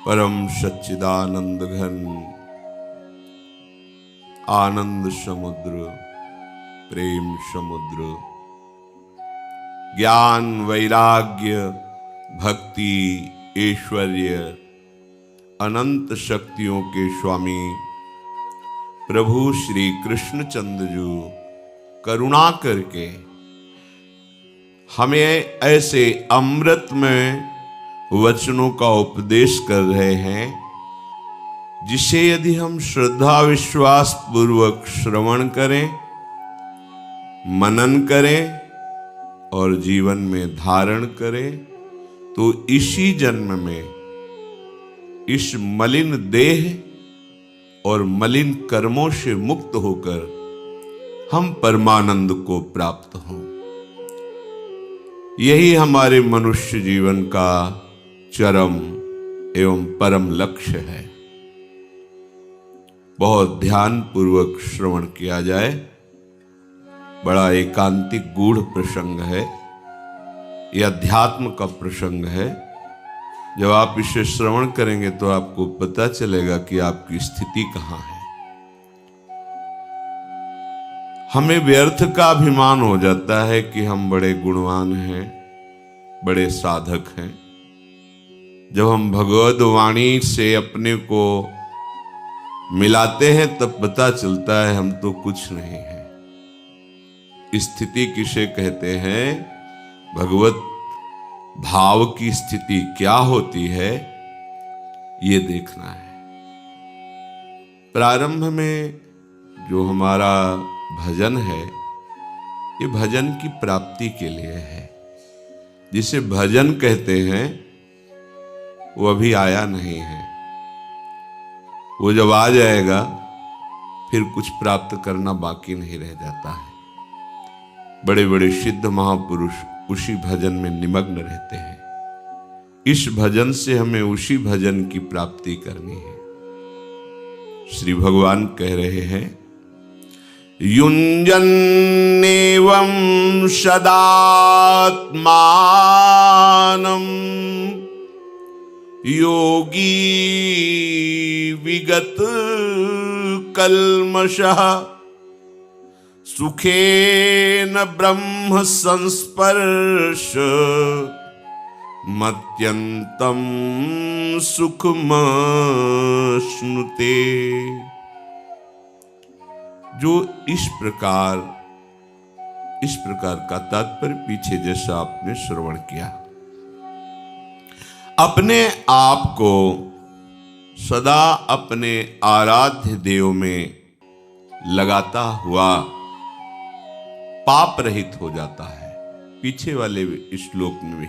परम सच्चिदानंद घन आनंद समुद्र, प्रेम समुद्र, ज्ञान वैराग्य भक्ति ऐश्वर्य अनंत शक्तियों के स्वामी प्रभु श्री कृष्णचंद्र जी करुणा करके हमें ऐसे अमृत में वचनों का उपदेश कर रहे हैं जिसे यदि हम श्रद्धा विश्वास पूर्वक श्रवण करें, मनन करें और जीवन में धारण करें तो इसी जन्म में इस मलिन देह और मलिन कर्मों से मुक्त होकर हम परमानंद को प्राप्त हों। यही हमारे मनुष्य जीवन का चरम एवं परम लक्ष्य है। बहुत ध्यान पूर्वक श्रवण किया जाए। बड़ा एकांतिक गूढ़ प्रसंग है, यह अध्यात्म का प्रसंग है। जब आप इसे श्रवण करेंगे तो आपको पता चलेगा कि आपकी स्थिति कहां है। हमें व्यर्थ का अभिमान हो जाता है कि हम बड़े गुणवान हैं, बड़े साधक हैं। जब हम भगवद वाणी से अपने को मिलाते हैं तब पता चलता है हम तो कुछ नहीं है। स्थिति किसे कहते हैं? भगवत भाव की स्थिति क्या होती है ये देखना है। प्रारंभ में जो हमारा भजन है ये भजन की प्राप्ति के लिए है। जिसे भजन कहते हैं वो अभी आया नहीं है। वो जब आ जाएगा फिर कुछ प्राप्त करना बाकी नहीं रह जाता है। बड़े बड़े सिद्ध महापुरुष उसी भजन में निमग्न रहते हैं। इस भजन से हमें उसी भजन की प्राप्ति करनी है। श्री भगवान कह रहे हैं, युञ्जन्नेवं सदात्मानं योगी विगत कल्मषः सुखेन ब्रह्म संस्पर्श मत्यंतम सुखमश्नुते। जो इस प्रकार का तात्पर्य पीछे जैसा आपने श्रवण किया, अपने आप को सदा अपने आराध्य देव में लगाता हुआ पाप रहित हो जाता है। पीछे वाले श्लोक में भी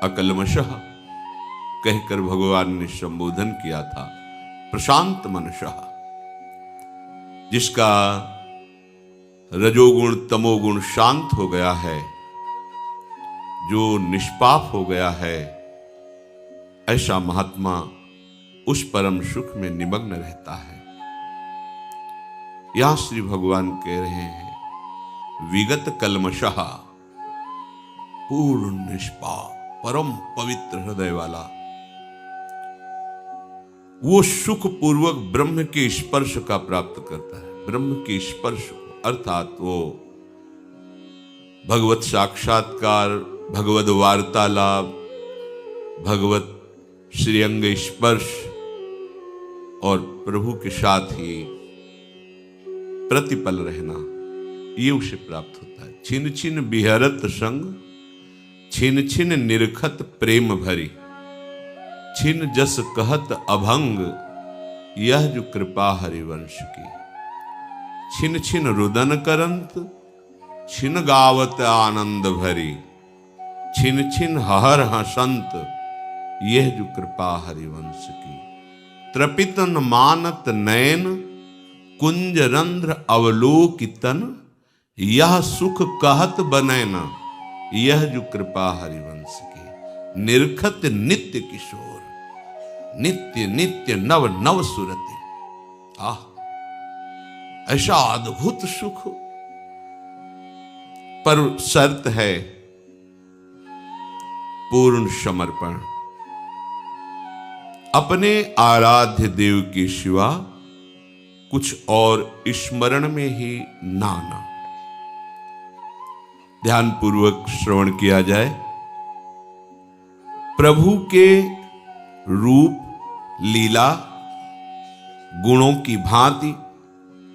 अकल्मषः कहकर भगवान ने संबोधन किया था। प्रशांत मनसः, जिसका रजोगुण तमोगुण शांत हो गया है, जो निष्पाप हो गया है, ऐसा महात्मा उस परम सुख में निमग्न रहता है। यहां श्री भगवान कह रहे हैं विगत कल्मषः, पूर्ण निष्पाप परम पवित्र हृदय वाला, वो सुख पूर्वक ब्रह्म के स्पर्श का प्राप्त करता है। ब्रह्म के स्पर्श अर्थात वो भगवत साक्षात्कार, भगवत वार्तालाप, भगवत श्रीअंग स्पर्श और प्रभु के साथ ही प्रतिपल रहना, ये उसे प्राप्त होता है। छिन छिन बिहरत संग, छिन छिन निरखत प्रेम भरी, छिन जस कहत अभंग, यह जो कृपा हरिवंश की। छिन छिन रुदन करंत, छिन गावत आनंद भरी, छिन छिन हहर हसंत, यह जो कृपा हरिवंश की। त्रपितन मानत नयन, कुंज रंध्र अवलोकितन, यह सुख कहत बनैन, यह जो कृपा हरिवंश की। निरखत नित्य किशोर, नित्य नित्य नव नव सुरति। आह, ऐसा अद्भुत सुख। पर शर्त है पूर्ण समर्पण। अपने आराध्य देव के सिवा कुछ और स्मरण में ही ना आना। ध्यान पूर्वक श्रवण किया जाए। प्रभु के रूप, लीला, गुणों की भांति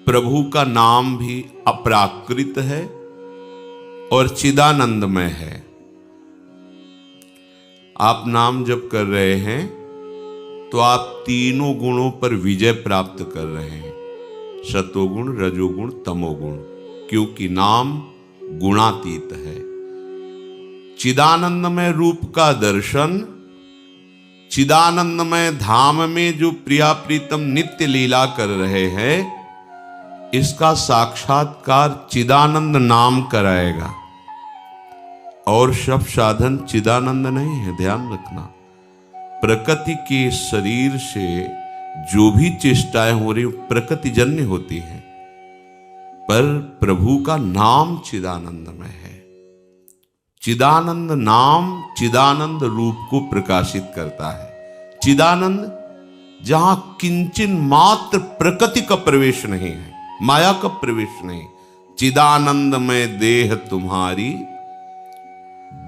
प्रभु का नाम भी अपराकृत है और चिदानंदमय है। आप नाम जप कर रहे हैं तो आप तीनों गुणों पर विजय प्राप्त कर रहे हैं, सतोगुण, रजोगुण, तमोगुण, क्योंकि नाम गुणातीत है। चिदानंदमय रूप का दर्शन, चिदानंदमय धाम में जो प्रिया प्रीतम नित्य लीला कर रहे हैं, इसका साक्षात्कार चिदानंद नाम कराएगा। और सब साधन चिदानंद नहीं है, ध्यान रखना। प्रकृति के शरीर से जो भी चेष्टाएं हो रही प्रकृति जन्य होती हैं, पर प्रभु का नाम चिदानंदमय है। चिदानंद नाम चिदानंद रूप को प्रकाशित करता है। चिदानंद जहां किंचन मात्र प्रकृति का प्रवेश नहीं है, माया का प्रवेश नहीं। चिदानंद में देह तुम्हारी,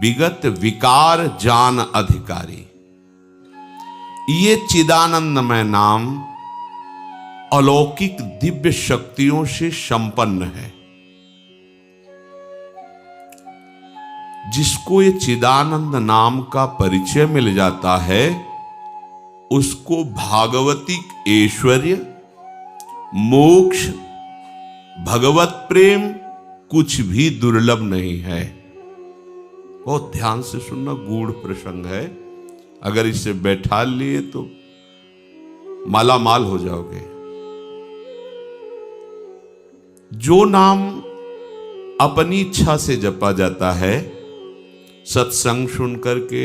विगत विकार जान अधिकारी। ये चिदानंदमय नाम अलौकिक दिव्य शक्तियों से संपन्न है। जिसको ये चिदानंद नाम का परिचय मिल जाता है, उसको भागवतिक ऐश्वर्य, मोक्ष, भगवत प्रेम कुछ भी दुर्लभ नहीं है। बहुत ध्यान से सुनना, गूढ़ प्रसंग है। अगर इसे बैठा लिए तो माला माल हो जाओगे। जो नाम अपनी इच्छा से जपा जाता है, सत्संग सुन करके,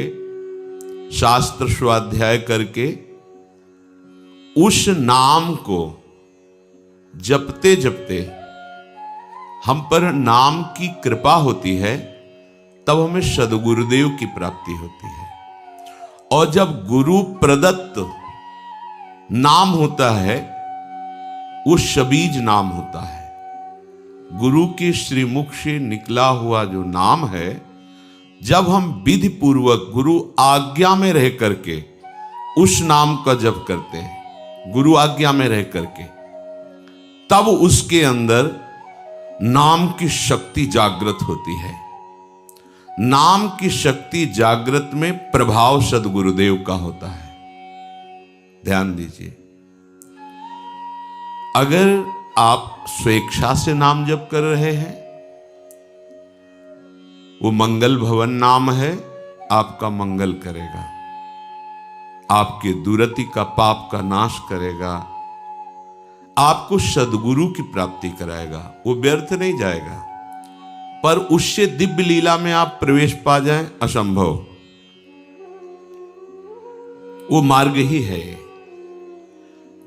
शास्त्र स्वाध्याय करके, उस नाम को जपते जपते हम पर नाम की कृपा होती है, तब हमें सद्गुरुदेव की प्राप्ति होती है। और जब गुरु प्रदत्त नाम होता है, वो शबीज नाम होता है। गुरु के श्रीमुख से निकला हुआ जो नाम है, जब हम विधि पूर्वक गुरु आज्ञा में रह करके उस नाम का जप करते हैं, गुरु आज्ञा में रह करके, तब उसके अंदर नाम की शक्ति जागृत होती है। नाम की शक्ति जागृत में प्रभाव सद्गुरुदेव का होता है। ध्यान दीजिए, अगर आप स्वेच्छा से नाम जप कर रहे हैं, वो मंगल भवन नाम है, आपका मंगल करेगा, आपके दुरति का पाप का नाश करेगा, आपको सद्गुरु की प्राप्ति कराएगा। वो व्यर्थ नहीं जाएगा, पर उससे दिव्य लीला में आप प्रवेश पा जाएं, असंभव। वो मार्ग ही है।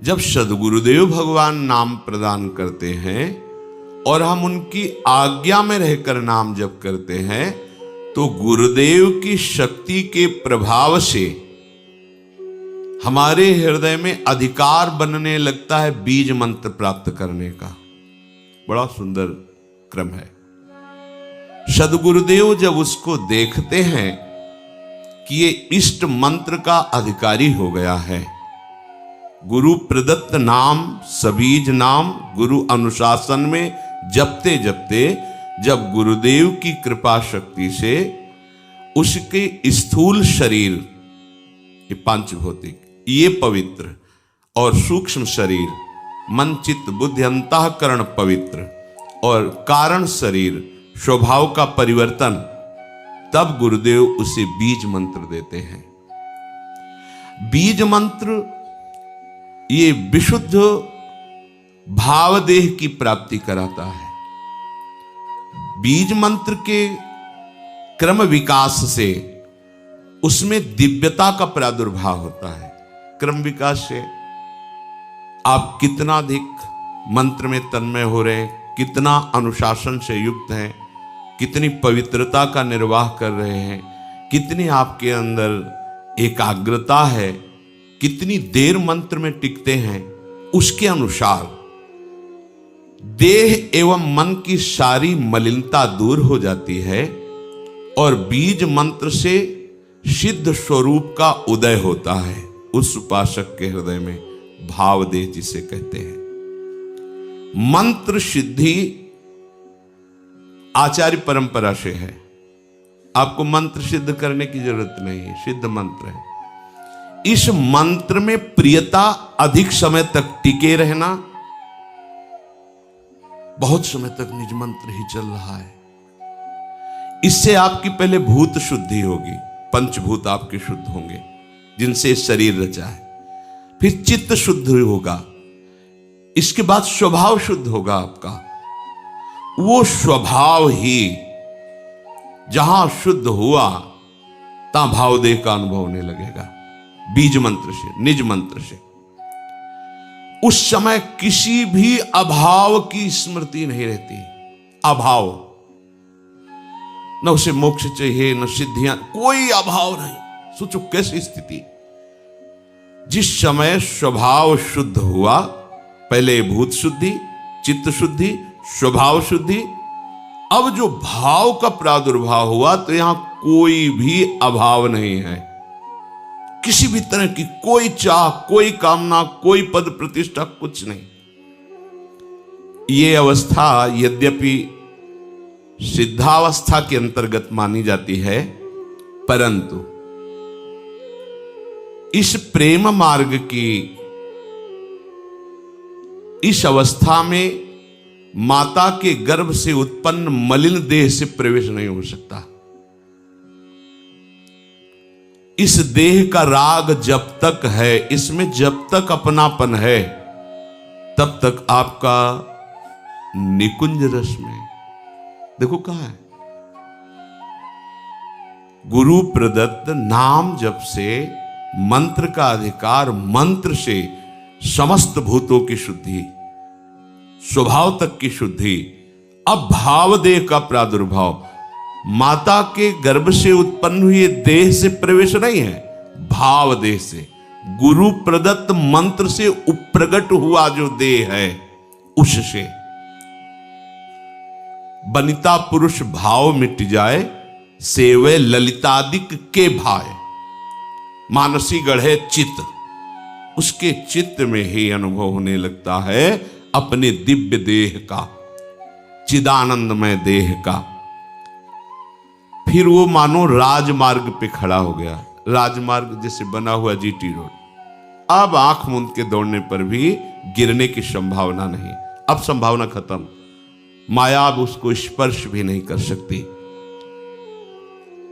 जब सद्गुरुदेव भगवान नाम प्रदान करते हैं और हम उनकी आज्ञा में रहकर नाम जप करते हैं, तो गुरुदेव की शक्ति के प्रभाव से हमारे हृदय में अधिकार बनने लगता है बीज मंत्र प्राप्त करने का। बड़ा सुंदर क्रम है। सद्गुरुदेव जब उसको देखते हैं कि ये इष्ट मंत्र का अधिकारी हो गया है, गुरु प्रदत्त नाम, सबीज नाम गुरु अनुशासन में जपते जपते, जब गुरुदेव की कृपा शक्ति से उसके स्थूल शरीर, ये पांचभौतिक, ये पवित्र, और सूक्ष्म शरीर, मन चित्त बुद्धि अंतःकरण पवित्र, और कारण शरीर स्वभाव का परिवर्तन, तब गुरुदेव उसे बीज मंत्र देते हैं। बीज मंत्र ये विशुद्ध भावदेह की प्राप्ति कराता है। बीज मंत्र के क्रम विकास से उसमें दिव्यता का प्रादुर्भाव होता है। क्रम विकास से आप कितना अधिक मंत्र में तन्मय हो रहे हैं, कितना अनुशासन से युक्त हैं, कितनी पवित्रता का निर्वाह कर रहे हैं, कितनी आपके अंदर एकाग्रता है, कितनी देर मंत्र में टिकते हैं उसके अनुसार देह एवं मन की सारी मलिनता दूर हो जाती है और बीज मंत्र से सिद्ध स्वरूप का उदय होता है। उस उपासक के हृदय में भाव देह जिसे कहते हैं। मंत्र सिद्धि आचार्य परंपरा से है, आपको मंत्र सिद्ध करने की जरूरत नहीं है, सिद्ध मंत्र है। इस मंत्र में प्रियता, अधिक समय तक टिके रहना, बहुत समय तक निज मंत्र ही चल रहा है, इससे आपकी पहले भूत शुद्धि होगी, पंचभूत आपके शुद्ध होंगे जिनसे शरीर रचा है। फिर चित्त शुद्ध होगा, इसके बाद स्वभाव शुद्ध होगा आपका। वो स्वभाव ही जहां शुद्ध हुआ ता भाव देह का अनुभव होने लगेगा बीज मंत्र से, निज मंत्र से। उस समय किसी भी अभाव की स्मृति नहीं रहती। अभाव, न उसे मोक्ष चाहिए, न सिद्धियां, कोई अभाव नहीं। सोचो कैसी स्थिति। जिस समय स्वभाव शुद्ध हुआ, पहले भूत शुद्धि, चित्त शुद्धि, स्वभाव शुद्धि, अब जो भाव का प्रादुर्भाव हुआ तो यहां कोई भी अभाव नहीं है। किसी भी तरह की कोई चाह, कोई कामना, कोई पद प्रतिष्ठा, कुछ नहीं। ये अवस्था यद्यपि सिद्धावस्था के अंतर्गत मानी जाती है, परंतु इस प्रेम मार्ग की इस अवस्था में माता के गर्भ से उत्पन्न मलिन देह से प्रवेश नहीं हो सकता। इस देह का राग जब तक है, इसमें जब तक अपनापन है, तब तक आपका निकुंज रस में, देखो कहां है, गुरु प्रदत्त नाम जप से मंत्र का अधिकार, मंत्र से समस्त भूतों की शुद्धि, स्वभाव तक की शुद्धि। अब भाव देह का प्रादुर्भाव, माता के गर्भ से उत्पन्न हुए देह से प्रवेश नहीं है, भाव देह से, गुरु प्रदत्त मंत्र से उप्रगट हुआ जो देह है उससे। बनिता पुरुष भाव मिट जाए, सेवे ललितादिक के भाए। मानसी गढ़े चित्त, उसके चित्त में ही अनुभव होने लगता है अपने दिव्य देह का, चिदानंदमय देह का। फिर वो मानो राजमार्ग पे खड़ा हो गया। राजमार्ग जैसे बना हुआ जीटी रोड, अब आंख मूंद के दौड़ने पर भी गिरने की संभावना नहीं। अब संभावना खत्म, माया अब उसको स्पर्श भी नहीं कर सकती।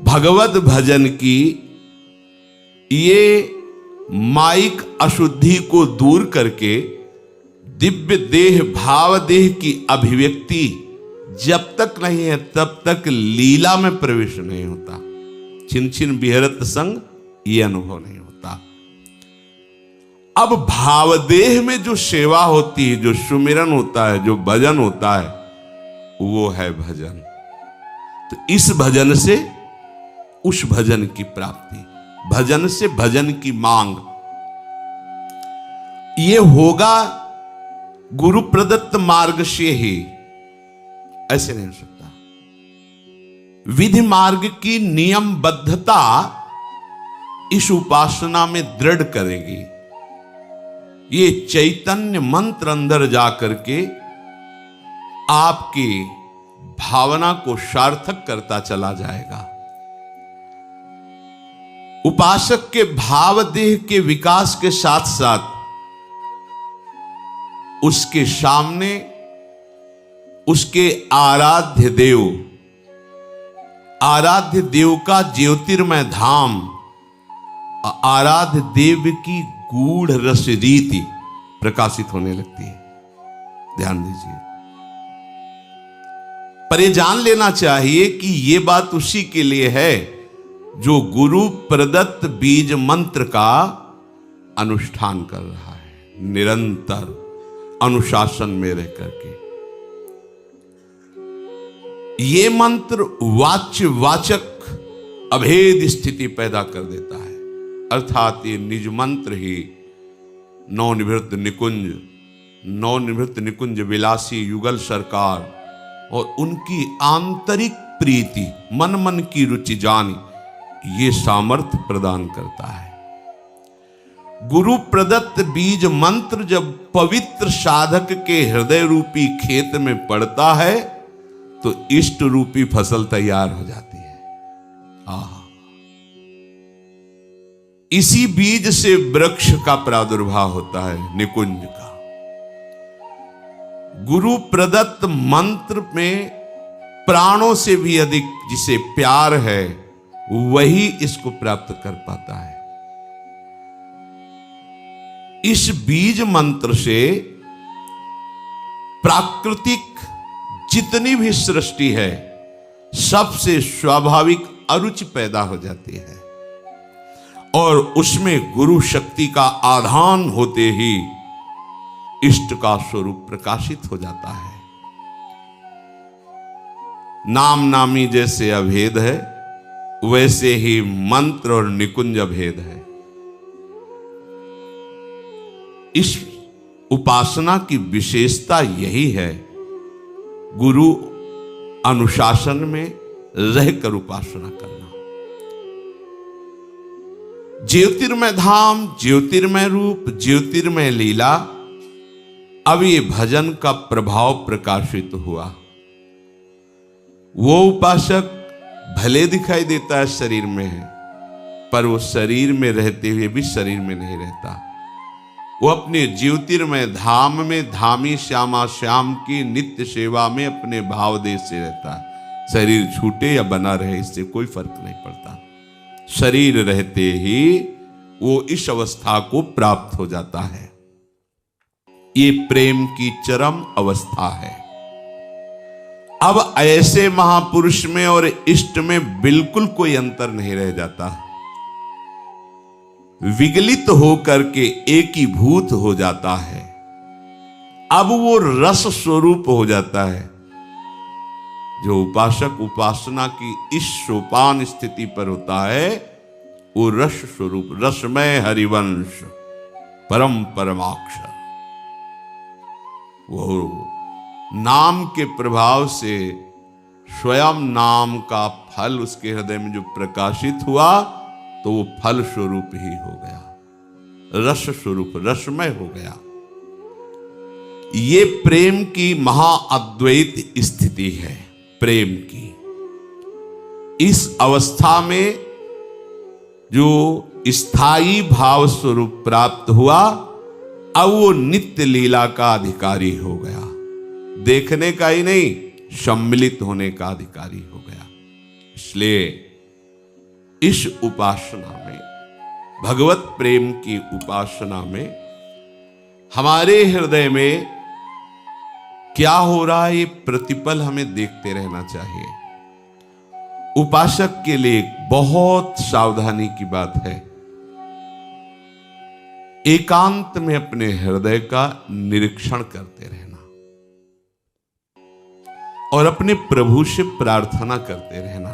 भगवत भजन की ये माइक अशुद्धि को दूर करके दिव्य देह, भाव देह की अभिव्यक्ति जब तक नहीं है तब तक लीला में प्रवेश नहीं होता। छिन छिन बिहरत संग ये अनुभव नहीं होता। अब भावदेह में जो सेवा होती है, जो सुमिरन होता है, जो भजन होता है, वो है भजन। तो इस भजन से उस भजन की प्राप्ति, भजन से भजन की मांग, ये होगा गुरु प्रदत्त मार्ग से ही, ऐसे नहीं हो सकता। विधि मार्ग की नियमबद्धता इस उपासना में दृढ़ करेगी। ये चैतन्य मंत्र अंदर जाकर के आपकी भावना को सार्थक करता चला जाएगा। उपासक के भाव देह के विकास के साथ साथ उसके सामने उसके आराध्य देव का ज्योतिर्मय धाम, आराध्य देव की गूढ़ रस रीति प्रकाशित होने लगती है। ध्यान दीजिए, पर यह जान लेना चाहिए कि यह बात उसी के लिए है जो गुरु प्रदत्त बीज मंत्र का अनुष्ठान कर रहा है, निरंतर अनुशासन में रह करके। ये मंत्र वाच्य वाचक अभेद स्थिति पैदा कर देता है। अर्थात ये निज मंत्र ही नवनिवृत्त निकुंज, नवनिवृत्त निकुंज विलासी युगल सरकार और उनकी आंतरिक प्रीति, मन मन की रुचि जानी, ये सामर्थ्य प्रदान करता है। गुरु प्रदत्त बीज मंत्र जब पवित्र साधक के हृदय रूपी खेत में पड़ता है तो इष्ट रूपी फसल तैयार हो जाती है। इसी बीज से वृक्ष का प्रादुर्भाव होता है, निकुंज का। गुरु प्रदत्त मंत्र में प्राणों से भी अधिक जिसे प्यार है वही इसको प्राप्त कर पाता है। इस बीज मंत्र से प्राकृतिक जितनी भी सृष्टि है सबसे स्वाभाविक अरुचि पैदा हो जाती है और उसमें गुरु शक्ति का आधान होते ही इष्ट का स्वरूप प्रकाशित हो जाता है। नाम नामी जैसे अभेद है वैसे ही मंत्र और निकुंज अभेद है। इस उपासना की विशेषता यही है, गुरु अनुशासन में रहकर उपासना करना। ज्योतिर्मय धाम, ज्योतिर्मय रूप, ज्योतिर्मय लीला, अब ये भजन का प्रभाव प्रकाशित हुआ। वो उपासक भले दिखाई देता है शरीर में है, पर वो शरीर में रहते हुए भी शरीर में नहीं रहता। वो अपने ज्योतिर्मय धाम में धामी श्यामा श्याम की नित्य सेवा में अपने भाव देश से रहता है। शरीर छूटे या बना रहे इससे कोई फर्क नहीं पड़ता। शरीर रहते ही वो इस अवस्था को प्राप्त हो जाता है। ये प्रेम की चरम अवस्था है। अब ऐसे महापुरुष में और इष्ट में बिल्कुल कोई अंतर नहीं रह जाता। विगलित होकर के एकीभूत हो जाता है। अब वो रस स्वरूप हो जाता है। जो उपासक उपासना की इस सोपान स्थिति पर होता है वो रस स्वरूप, रसमय हरिवंश, परम परमाक्षर, वो नाम के प्रभाव से स्वयं नाम का फल उसके हृदय में जो प्रकाशित हुआ तो वो फल स्वरूप ही हो गया, रस स्वरूप, रसमय हो गया। ये प्रेम की महाअद्वैत स्थिति है। प्रेम की इस अवस्था में जो स्थायी भाव स्वरूप प्राप्त हुआ, अब वो नित्य लीला का अधिकारी हो गया। देखने का ही नहीं, सम्मिलित होने का अधिकारी हो गया। इसलिए इस उपासना में, भगवत प्रेम की उपासना में हमारे हृदय में क्या हो रहा है ये प्रतिपल हमें देखते रहना चाहिए। उपासक के लिए बहुत सावधानी की बात है, एकांत में अपने हृदय का निरीक्षण करते रहना और अपने प्रभु से प्रार्थना करते रहना।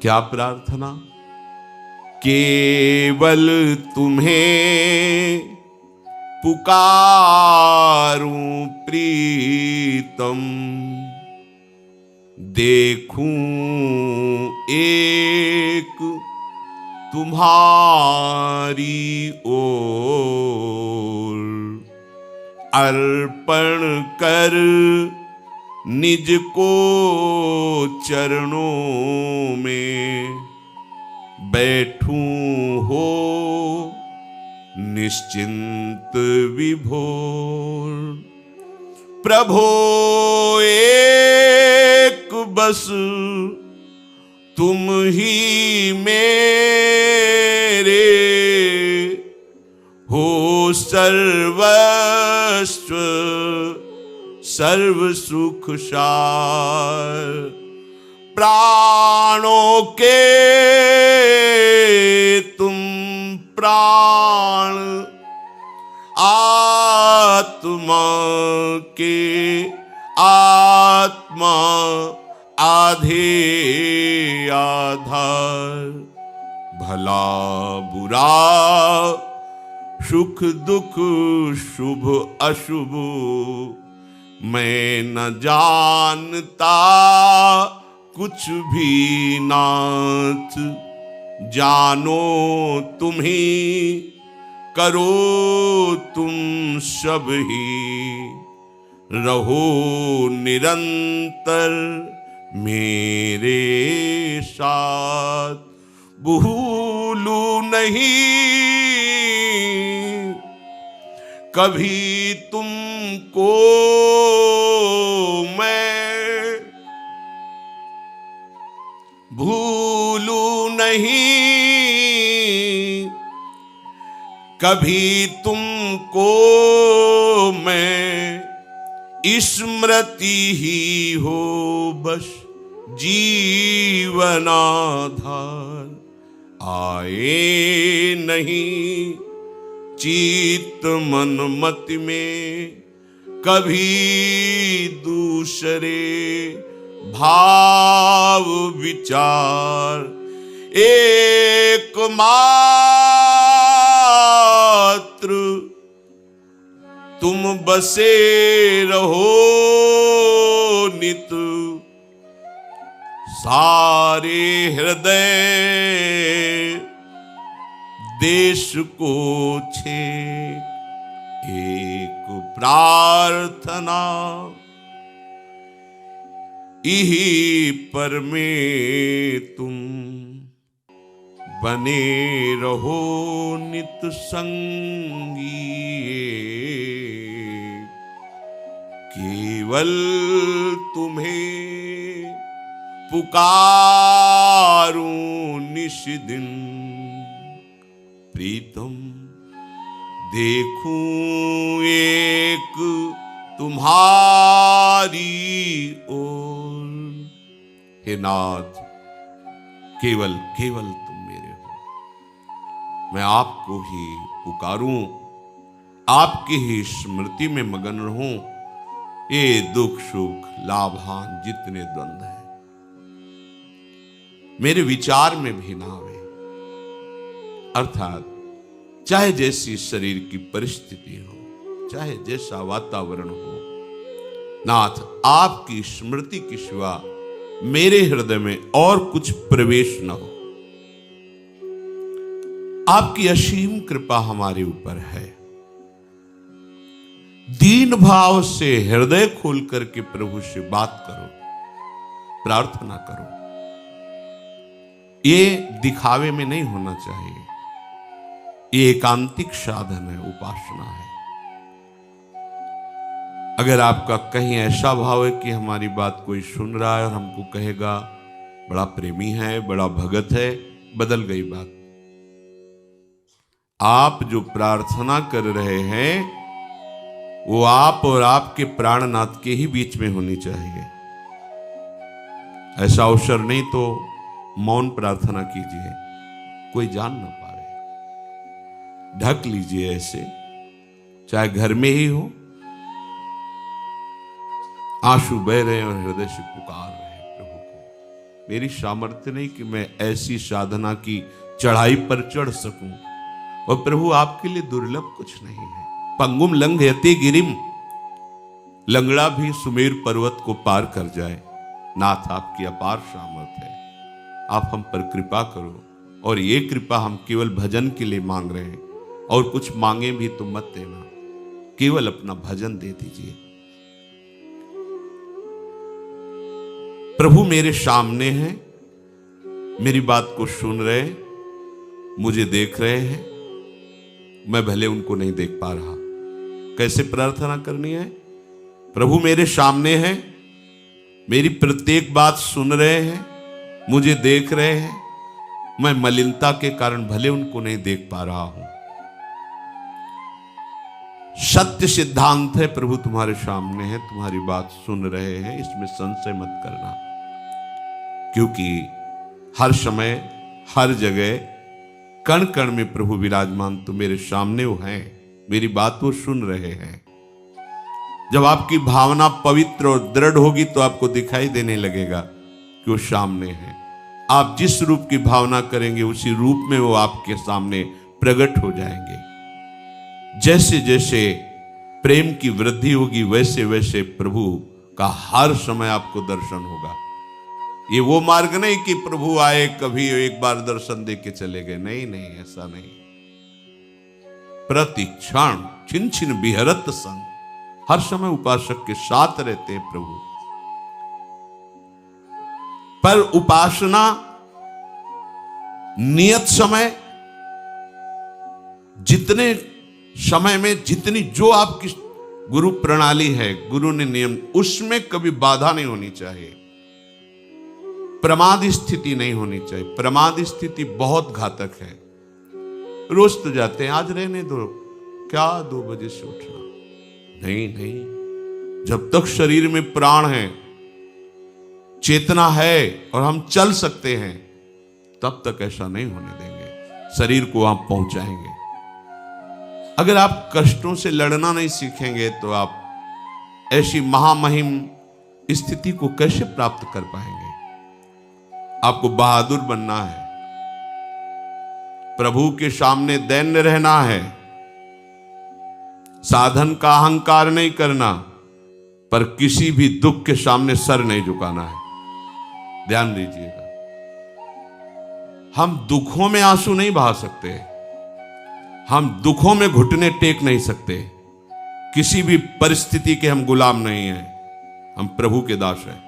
क्या प्रार्थना? केवल तुम्हें पुकारूं प्रीतम, देखूं एक तुम्हारी ओर, अर्पण कर निज को चरणों में, बैठूं हो निश्चिंत विभोर। प्रभो एक बस तुम ही मेरे हो, सर्वस्व सर्व सुख सार। प्राणों के तुम प्राण, आत्मा के आत्मा, आधे आधार। भल भला बुरा, सुख दुख शुभ अशुभ, मैं न जानता कुछ भी नाथ। जानो तुम्ही करो तुम सब ही, रहो निरंतर मेरे साथ। भूलू नहीं कभी तुमको मैं, भूलू नहीं कभी तुमको मैं, स्मृति ही हो बस जीवनाधार। आए नहीं चित्त मन मति में कभी दूसरे भाव विचार। एक मात्र तुम बसे रहो नित, सारे हृदय देश को छे। एक प्रार्थना इही पर में तुम बने रहो नित संगी। केवल तुम्हें पुकारूं निश दिन, प्रीतम देखूं एक तुम्हारी ओर। हे नाथ, केवल केवल तुम मेरे हो, मैं आपको ही पुकारूं, आपकी ही स्मृति में मगन रहूं। ये दुख सुख लाभान जितने द्वंद्व हैं मेरे विचार में भी ना आवे। अर्थात चाहे जैसी शरीर की परिस्थिति हो, चाहे जैसा वातावरण हो, नाथ आपकी स्मृति के सिवा मेरे हृदय में और कुछ प्रवेश न हो। आपकी असीम कृपा हमारे ऊपर है। दीन भाव से हृदय खोल करके प्रभु से बात करो, प्रार्थना करो। ये दिखावे में नहीं होना चाहिए, ये एकांतिक साधन है, उपासना है। अगर आपका कहीं ऐसा भाव है कि हमारी बात कोई सुन रहा है और हमको कहेगा बड़ा प्रेमी है, बड़ा भगत है, बदल गई बात। आप जो प्रार्थना कर रहे हैं वो आप और आपके प्राणनाथ के ही बीच में होनी चाहिए। ऐसा अवसर नहीं तो मौन प्रार्थना कीजिए, कोई जान ना पाए। ढक लीजिए ऐसे, चाहे घर में ही हो, आंसू बह रहे और हृदय से पुकार रहे प्रभु को। मेरी सामर्थ्य नहीं कि मैं ऐसी साधना की चढ़ाई पर चढ़ सकूं, और प्रभु आपके लिए दुर्लभ कुछ नहीं है। पंगुम लंघयते गिरिम, लंगड़ा भी सुमेर पर्वत को पार कर जाए। नाथ आपकी अपार सामर्थ्य है, आप हम पर कृपा करो। और ये कृपा हम केवल भजन के लिए मांग रहे हैं, और कुछ मांगे भी तो मत देना, केवल अपना भजन दे दीजिए। प्रभु मेरे सामने हैं, मेरी बात को सुन रहे, मुझे देख रहे हैं, मैं भले उनको नहीं देख पा रहा। कैसे प्रार्थना करनी है? प्रभु मेरे सामने हैं, मेरी प्रत्येक बात सुन रहे हैं, मुझे देख रहे हैं, मैं मलिनता के कारण भले उनको नहीं देख पा रहा हूं। सत्य सिद्धांत है, प्रभु तुम्हारे सामने है, तुम्हारी बात सुन रहे हैं, इसमें संशय मत करना। क्योंकि हर समय हर जगह कण कण में प्रभु विराजमान तो मेरे सामने वो हैं, मेरी बात वो सुन रहे हैं। जब आपकी भावना पवित्र और दृढ़ होगी तो आपको दिखाई देने लगेगा कि वो सामने है। आप जिस रूप की भावना करेंगे उसी रूप में वो आपके सामने प्रकट हो जाएंगे। जैसे जैसे प्रेम की वृद्धि होगी वैसे वैसे प्रभु का हर समय आपको दर्शन होगा। ये वो मार्ग नहीं कि प्रभु आए कभी एक बार दर्शन दे के चले गए, नहीं नहीं, ऐसा नहीं। प्रति क्षण छिन छिन बिहरत संग, हर समय उपासक के साथ रहते हैं प्रभु। पर उपासना नियत समय, जितने समय में जितनी जो आपकी गुरु प्रणाली है, गुरु ने नियम, उसमें कभी बाधा नहीं होनी चाहिए, प्रमाद स्थिति नहीं होनी चाहिए। प्रमाद स्थिति बहुत घातक है। रोज तो जाते हैं, आज रहने दो, क्या 2 बजे से उठना, नहीं नहीं। जब तक शरीर में प्राण है, चेतना है और हम चल सकते हैं, तब तक ऐसा नहीं होने देंगे। शरीर को आप पहुंचाएंगे। अगर आप कष्टों से लड़ना नहीं सीखेंगे तो आप ऐसी महामहिम स्थिति को कैसे प्राप्त कर पाएंगे? आपको बहादुर बनना है, प्रभु के सामने दैन्य रहना है, साधन का अहंकार नहीं करना, पर किसी भी दुख के सामने सर नहीं झुकाना है। ध्यान दीजिएगा, हम दुखों में आंसू नहीं बहा सकते, हम दुखों में घुटने टेक नहीं सकते। किसी भी परिस्थिति के हम गुलाम नहीं हैं, हम प्रभु के दास हैं।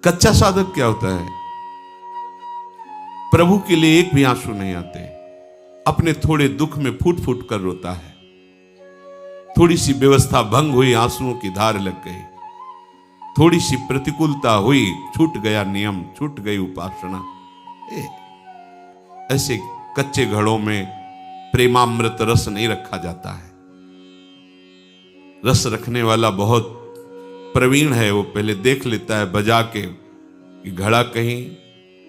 कच्चा साधक क्या होता है? प्रभु के लिए एक भी आंसू नहीं आते, अपने थोड़े दुख में फूट फूट कर रोता है। थोड़ी सी व्यवस्था भंग हुई, आंसुओं की धार लग गई। थोड़ी सी प्रतिकूलता हुई, छूट गया नियम, छूट गई उपासना। ऐसे कच्चे घड़ों में प्रेमामृत रस नहीं रखा जाता है। रस रखने वाला बहुत प्रवीण है, वो पहले देख लेता है बजा के कि घड़ा कहीं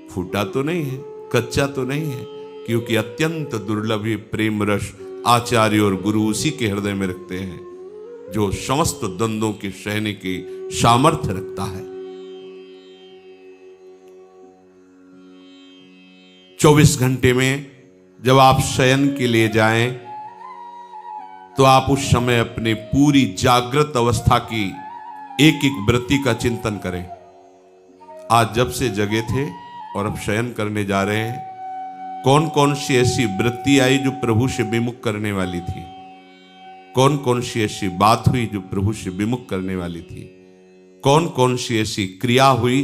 फूटा तो नहीं है, कच्चा तो नहीं है, क्योंकि अत्यंत दुर्लभ ही प्रेम रस आचार्य और गुरु उसी के हृदय में रखते हैं जो समस्त द्वंद्वों के सहने की सामर्थ्य रखता है। 24 घंटे में जब आप शयन के लिए जाएं तो आप उस समय अपने पूरी जागृत अवस्था की एक एक वृत्ति का चिंतन करें। आज जब से जगे थे और अब शयन करने जा रहे हैं, कौन कौन सी ऐसी वृत्ति आई जो प्रभु से विमुख करने वाली थी? कौन कौन सी ऐसी बात हुई जो प्रभु से विमुख करने वाली थी? कौन कौन सी ऐसी क्रिया हुई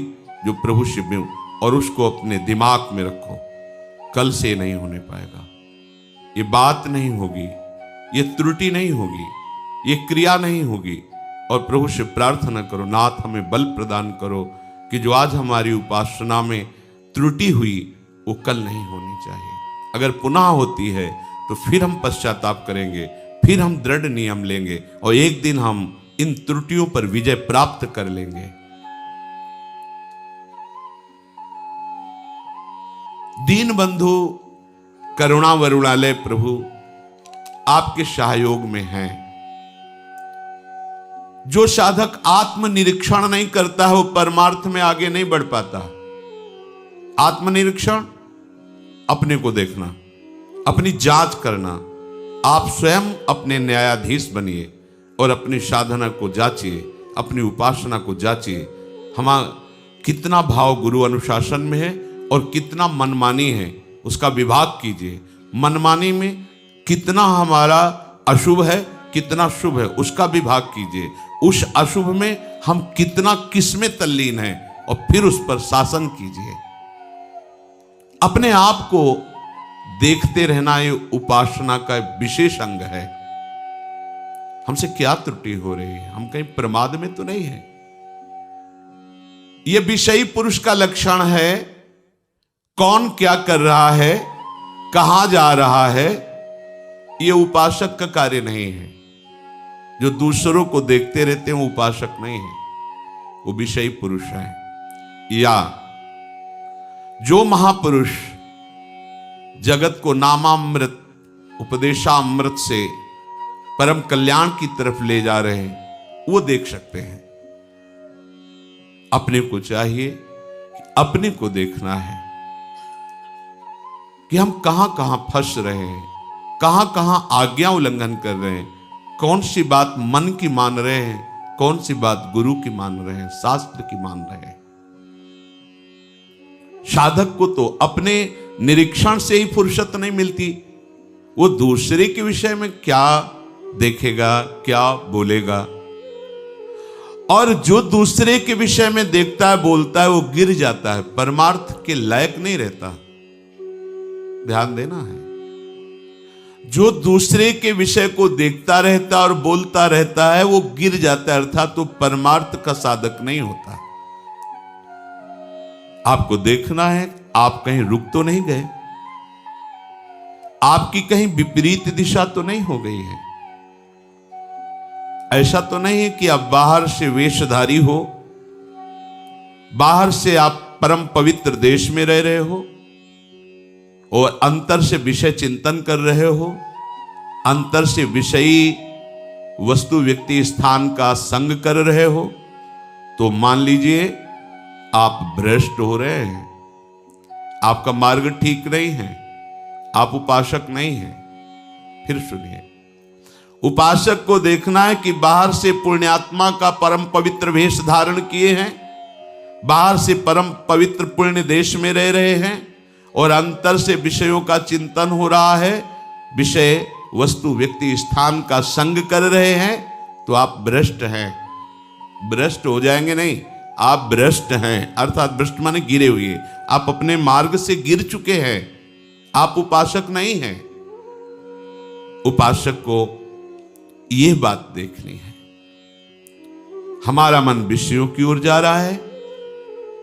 जो प्रभु से विमुख, और उसको अपने दिमाग में रखो। कल से नहीं होने पाएगा, ये बात नहीं होगी, ये त्रुटि नहीं होगी, ये क्रिया नहीं होगी। और प्रभु से प्रार्थना करो, नाथ हमें बल प्रदान करो कि जो आज हमारी उपासना में त्रुटि हुई वो कल नहीं होनी चाहिए। अगर पुनः होती है तो फिर हम पश्चाताप करेंगे, फिर हम दृढ़ नियम लेंगे और एक दिन हम इन त्रुटियों पर विजय प्राप्त कर लेंगे। दीन बंधु करुणा वरुणालय प्रभु आपके सहयोग में हैं। जो साधक आत्मनिरीक्षण नहीं करता है वो परमार्थ में आगे नहीं बढ़ पाता। आत्मनिरीक्षण, अपने को देखना, अपनी जांच करना। आप स्वयं अपने न्यायाधीश बनिए और अपनी साधना को जांचिए, अपनी उपासना को जांचिए। कितना भाव गुरु अनुशासन में है और कितना मनमानी है, उसका विभाग कीजिए। मनमानी में कितना हमारा अशुभ है, कितना शुभ है, उसका विभाग कीजिए। उस अशुभ में हम कितना किसमें तल्लीन है और फिर उस पर शासन कीजिए। अपने आप को देखते रहना ये उपासना का विशेष अंग है। हमसे क्या त्रुटि हो रही है? हम कहीं प्रमाद में तो नहीं है? यह विषयी पुरुष का लक्षण है। कौन क्या कर रहा है, कहां जा रहा है, यह उपासक का कार्य नहीं है। जो दूसरों को देखते रहते हैं वो उपासक नहीं है, वो विषयी पुरुष है। या जो महापुरुष जगत को नामामृत उपदेशामृत से परम कल्याण की तरफ ले जा रहे हैं, वो देख सकते हैं। अपने को चाहिए अपने को देखना है कि हम कहां कहां फंस रहे हैं, कहां कहां आज्ञा उल्लंघन कर रहे हैं, कौन सी बात मन की मान रहे हैं, कौन सी बात गुरु की मान रहे हैं, शास्त्र की मान रहे हैं। साधक को तो अपने निरीक्षण से ही फुर्सत नहीं मिलती, वो दूसरे के विषय में क्या देखेगा, क्या बोलेगा। और जो दूसरे के विषय में देखता है, बोलता है, वो गिर जाता है, परमार्थ के लायक नहीं रहता। ध्यान देना है, जो दूसरे के विषय को देखता रहता और बोलता रहता है, वो गिर जाता है, अर्थात तो परमार्थ का साधक नहीं होता। आपको देखना है आप कहीं रुक तो नहीं गए, आपकी कहीं विपरीत दिशा तो नहीं हो गई है। ऐसा तो नहीं है कि आप बाहर से वेशधारी हो, बाहर से आप परम पवित्र देश में रह रहे हो और अंतर से विषय चिंतन कर रहे हो, अंतर से विषयी वस्तु व्यक्ति स्थान का संग कर रहे हो, तो मान लीजिए आप भ्रष्ट हो रहे हैं, आपका मार्ग ठीक नहीं है, आप उपासक नहीं हैं। फिर सुनिए, उपासक को देखना है कि बाहर से पुण्यात्मा का परम पवित्र वेश धारण किए हैं, बाहर से परम पवित्र पुण्य देश में रह रहे हैं और अंतर से विषयों का चिंतन हो रहा है, विषय वस्तु व्यक्ति स्थान का संग कर रहे हैं, तो आप भ्रष्ट हैं। भ्रष्ट हो जाएंगे नहीं, आप भ्रष्ट हैं, अर्थात भ्रष्ट माने गिरे हुए, आप अपने मार्ग से गिर चुके हैं, आप उपासक नहीं हैं। उपासक को यह बात देखनी है, हमारा मन विषयों की ओर जा रहा है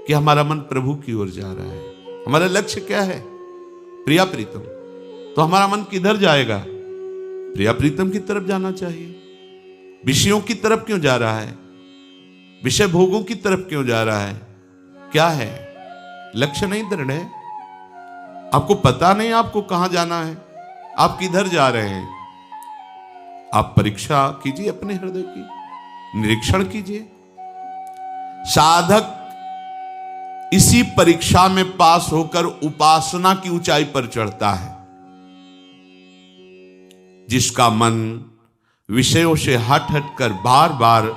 कि हमारा मन प्रभु की ओर जा रहा है। हमारा लक्ष्य क्या है? प्रिया प्रीतम। तो हमारा मन किधर जाएगा? प्रिया प्रीतम की तरफ जाना चाहिए। विषयों की तरफ क्यों जा रहा है? विषय भोगों की तरफ क्यों जा रहा है? क्या है? लक्ष्य नहीं दृढ़ है, आपको पता नहीं आपको कहां जाना है, आप किधर जा रहे हैं। आप परीक्षा कीजिए अपने हृदय की, निरीक्षण कीजिए। साधक इसी परीक्षा में पास होकर उपासना की ऊंचाई पर चढ़ता है। जिसका मन विषयों से हट हट कर बार बार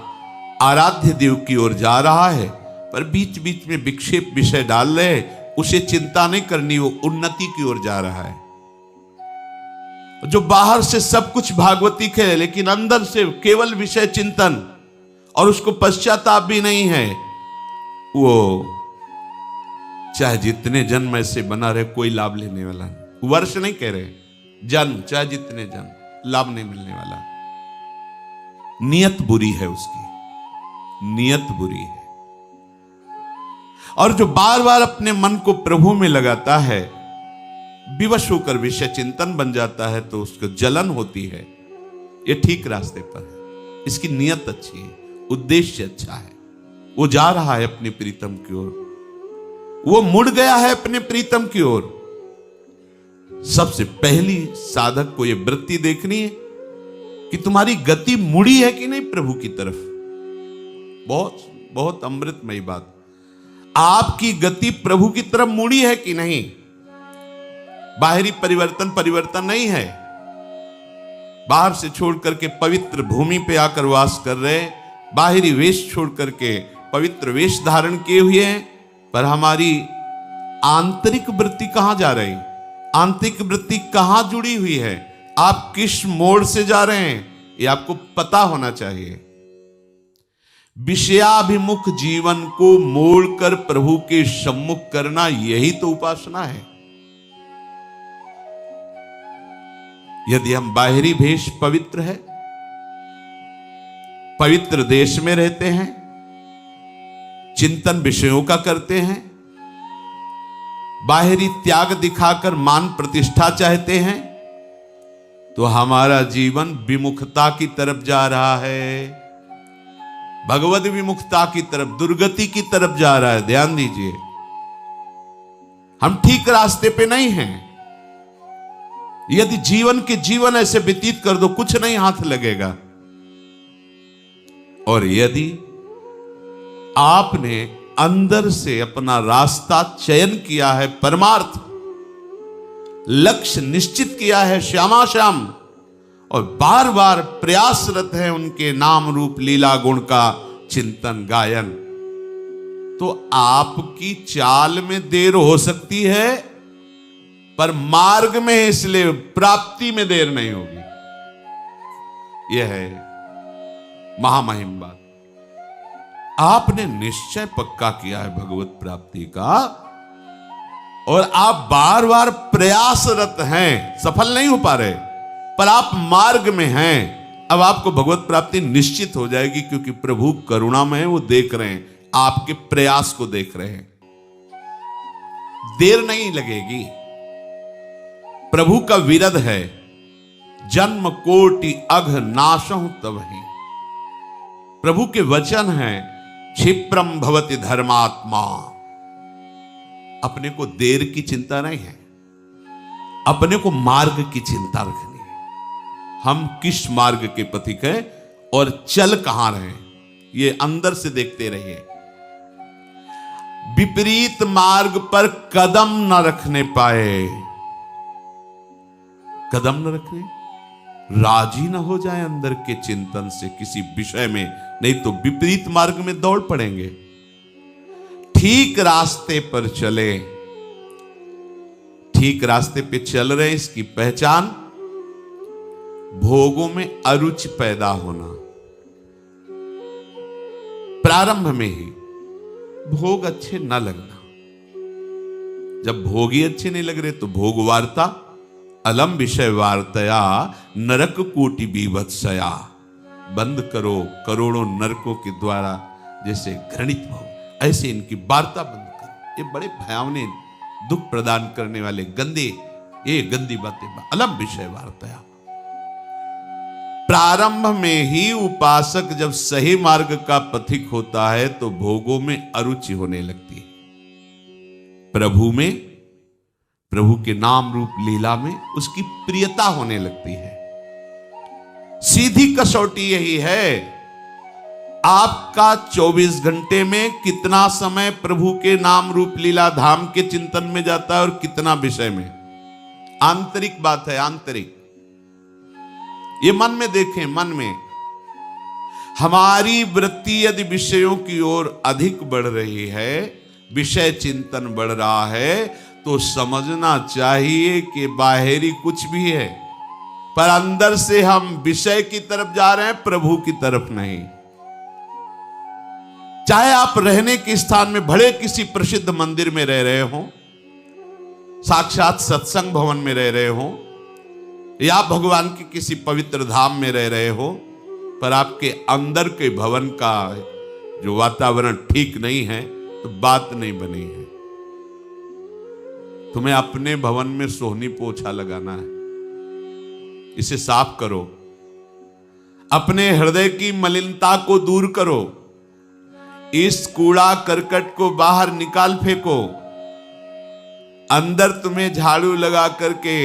आराध्य देव की ओर जा रहा है, पर बीच बीच में विक्षेप विषय डाल रहे, उसे चिंता नहीं करनी, वो उन्नति की ओर जा रहा है। जो बाहर से सब कुछ भागवती खेले लेकिन अंदर से केवल विषय चिंतन और उसको पश्चाताप भी नहीं है, वो चाहे जितने जन्म ऐसे बना रहे कोई लाभ लेने वाला नहीं। वर्ष नहीं कह रहे, जन्म चाहे जितने जन्म, लाभ नहीं मिलने वाला। नियत बुरी है उसकी, नियत बुरी है। और जो बार बार अपने मन को प्रभु में लगाता है, विवश होकर विषय चिंतन बन जाता है, तो उसको जलन होती है। ये ठीक रास्ते पर है, इसकी नियत अच्छी है, उद्देश्य अच्छा है, वो जा रहा है अपने प्रीतम की ओर, वो मुड़ गया है अपने प्रीतम की ओर। सबसे पहली साधक को यह वृत्ति देखनी है कि तुम्हारी गति मुड़ी है कि नहीं प्रभु की तरफ। बहुत बहुत अमृतमयी बात, आपकी गति प्रभु की तरफ मुड़ी है कि नहीं। बाहरी परिवर्तन नहीं है, बाहर से छोड़ करके पवित्र भूमि पे आकर वास कर रहे, बाहरी वेश छोड़ करके पवित्र वेश धारण किए हुए हैं, पर हमारी आंतरिक वृत्ति कहां जा रही, आंतरिक वृत्ति कहां जुड़ी हुई है, आप किस मोड़ से जा रहे हैं, ये आपको पता होना चाहिए। विषयाभिमुख जीवन को मोड़कर प्रभु के सम्मुख करना, यही तो उपासना है। यदि हम बाहरी भेष पवित्र है, पवित्र देश में रहते हैं, चिंतन विषयों का करते हैं, बाहरी त्याग दिखाकर मान प्रतिष्ठा चाहते हैं, तो हमारा जीवन विमुखता की तरफ जा रहा है, भगवद विमुखता की तरफ, दुर्गति की तरफ जा रहा है। ध्यान दीजिए, हम ठीक रास्ते पे नहीं हैं। यदि जीवन ऐसे व्यतीत कर दो, कुछ नहीं हाथ लगेगा। और यदि आपने अंदर से अपना रास्ता चयन किया है, परमार्थ लक्ष्य निश्चित किया है श्यामा श्याम, और बार बार प्रयासरत है उनके नाम रूप लीला गुण का चिंतन गायन, तो आपकी चाल में देर हो सकती है पर मार्ग में, इसलिए प्राप्ति में देर नहीं होगी। यह है महामहिम बात। आपने निश्चय पक्का किया है भगवत प्राप्ति का, और आप बार बार प्रयासरत हैं, सफल नहीं हो पा रहे, पर आप मार्ग में हैं। अब आपको भगवत प्राप्ति निश्चित हो जाएगी, क्योंकि प्रभु करुणामय है, वो देख रहे हैं, आपके प्रयास को देख रहे हैं। देर नहीं लगेगी। प्रभु का विरद है, जन्म कोटि अघ नाशहु तबहि। प्रभु के वचन हैं, क्षिप्रम भवति धर्मात्मा। अपने को देर की चिंता नहीं है, अपने को मार्ग की चिंता रखनी है। हम किस मार्ग के पथिक हैं और चल कहां रहे हैं, ये अंदर से देखते रहिए। विपरीत मार्ग पर कदम न रखने पाए, कदम न रखने, राजी न हो जाए अंदर के चिंतन से किसी विषय में, नहीं तो विपरीत मार्ग में दौड़ पड़ेंगे। ठीक रास्ते पर चले, ठीक रास्ते पे चल रहे, इसकी पहचान भोगों में अरुचि पैदा होना। प्रारंभ में ही भोग अच्छे न लगना। जब भोग ही अच्छे नहीं लग रहे तो भोग वार्ता, अलम विषय वार्तया नरक कोटि बीभत्सया। बंद करो करोड़ों नरकों के द्वारा जैसे घृणित भोग, ऐसे इनकी वार्ता बंद करो। ये बड़े भयावने दुख प्रदान करने वाले गंदे, ये गंदी बातें, अलम विषय वार्तया। प्रारंभ में ही उपासक जब सही मार्ग का पथिक होता है तो भोगों में अरुचि होने लगती है, प्रभु में, प्रभु के नाम रूप लीला में उसकी प्रियता होने लगती है। सीधी कसौटी यही है, आपका 24 घंटे में कितना समय प्रभु के नाम रूप लीला धाम के चिंतन में जाता है और कितना विषय में। आंतरिक बात है, आंतरिक। ये मन में देखें, मन में हमारी वृत्ति यदि विषयों की ओर अधिक बढ़ रही है, विषय चिंतन बढ़ रहा है, तो समझना चाहिए कि बाहरी कुछ भी है, पर अंदर से हम विषय की तरफ जा रहे हैं, प्रभु की तरफ नहीं। चाहे आप रहने के स्थान में बड़े किसी प्रसिद्ध मंदिर में रह रहे हो, साक्षात सत्संग भवन में रह रहे हो, या भगवान के किसी पवित्र धाम में रह रहे हो, पर आपके अंदर के भवन का जो वातावरण ठीक नहीं है तो बात नहीं बनी है। तुम्हें अपने भवन में सोहनी पोछा लगाना है, इसे साफ करो, अपने हृदय की मलिनता को दूर करो, इस कूड़ा करकट को बाहर निकाल फेंको। अंदर तुम्हें झाड़ू लगा करके,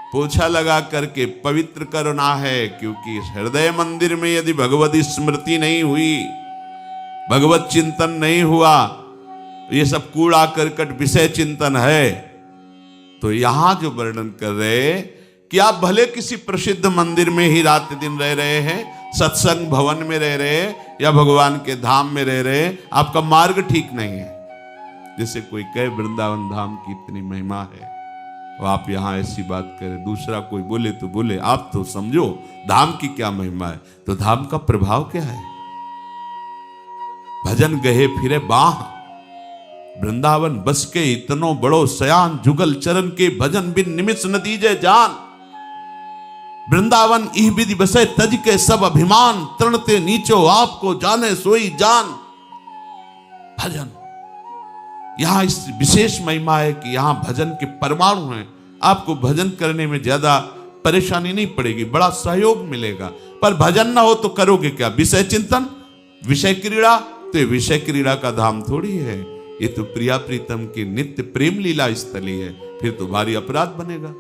पोछा लगा करके पवित्र करना है, क्योंकि हृदय मंदिर में यदि भगवत स्मृति नहीं हुई, भगवत चिंतन नहीं हुआ, ये सब कूड़ा करकट विषय चिंतन है, तो यहां जो वर्णन कर रहे कि आप भले किसी प्रसिद्ध मंदिर में ही रात दिन रह रहे हैं, सत्संग भवन में रह रहे हैं, या भगवान के धाम में रह रहे हैं, आपका मार्ग ठीक नहीं है। जैसे कोई कहे वृंदावन धाम की इतनी महिमा है, और आप यहां ऐसी बात करें, दूसरा कोई बोले तो बोले, आप तो समझो धाम की क्या महिमा है। तो धाम का प्रभाव क्या है? भजन गहे फिरे बाह, वृंदावन बस के इतनो बड़ो सयान, जुगल चरण के भजन बिन निमिष न दीजे जान। वृंदावन इह विधि बसे तज के सब अभिमान, तृणते नीचो आपको जाने सोई जान। भजन, यहां इस विशेष महिमा है कि यहां भजन के परमाणु हैं। आपको भजन करने में ज्यादा परेशानी नहीं पड़ेगी, बड़ा सहयोग मिलेगा। पर भजन ना हो तो करोगे क्या? विषय चिंतन, विषय क्रीड़ा। तो ये विषय क्रीड़ा का धाम थोड़ी है, ये तो प्रिया प्रीतम की नित्य प्रेम लीला स्थली है। फिर तो भारी अपराध बनेगा।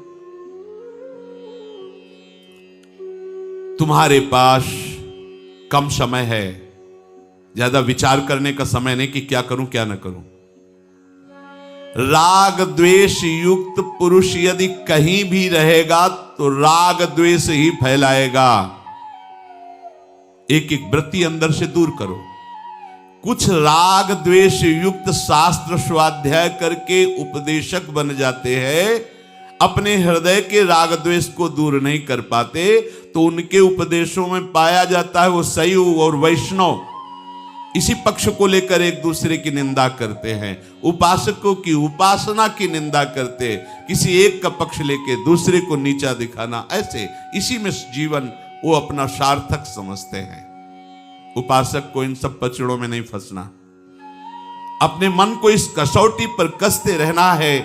तुम्हारे पास कम समय है, ज्यादा विचार करने का समय नहीं कि क्या करूं क्या न करूं। राग द्वेष युक्त पुरुष यदि कहीं भी रहेगा तो राग द्वेष ही फैलाएगा। एक एक वृत्ति अंदर से दूर करो। कुछ राग द्वेष युक्त शास्त्र स्वाध्याय करके उपदेशक बन जाते हैं, अपने हृदय के राग द्वेष को दूर नहीं कर पाते, तो उनके उपदेशों में पाया जाता है वो शैव और वैष्णव इसी पक्ष को लेकर एक दूसरे की निंदा करते हैं, उपासकों की उपासना की निंदा करते, किसी एक का पक्ष लेके दूसरे को नीचा दिखाना, ऐसे इसी में जीवन वो अपना सार्थक समझते हैं। उपासक को इन सब पचड़ों में नहीं फंसना, अपने मन को इस कसौटी पर कसते रहना है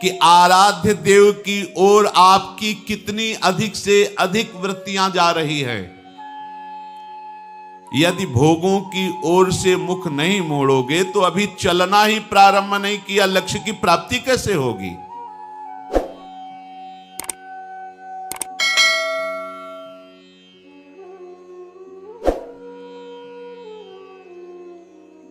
कि आराध्य देव की ओर आपकी कितनी अधिक से अधिक वृत्तियां जा रही है। यदि भोगों की ओर से मुख नहीं मोड़ोगे तो अभी चलना ही प्रारंभ नहीं किया, लक्ष्य की प्राप्ति कैसे होगी।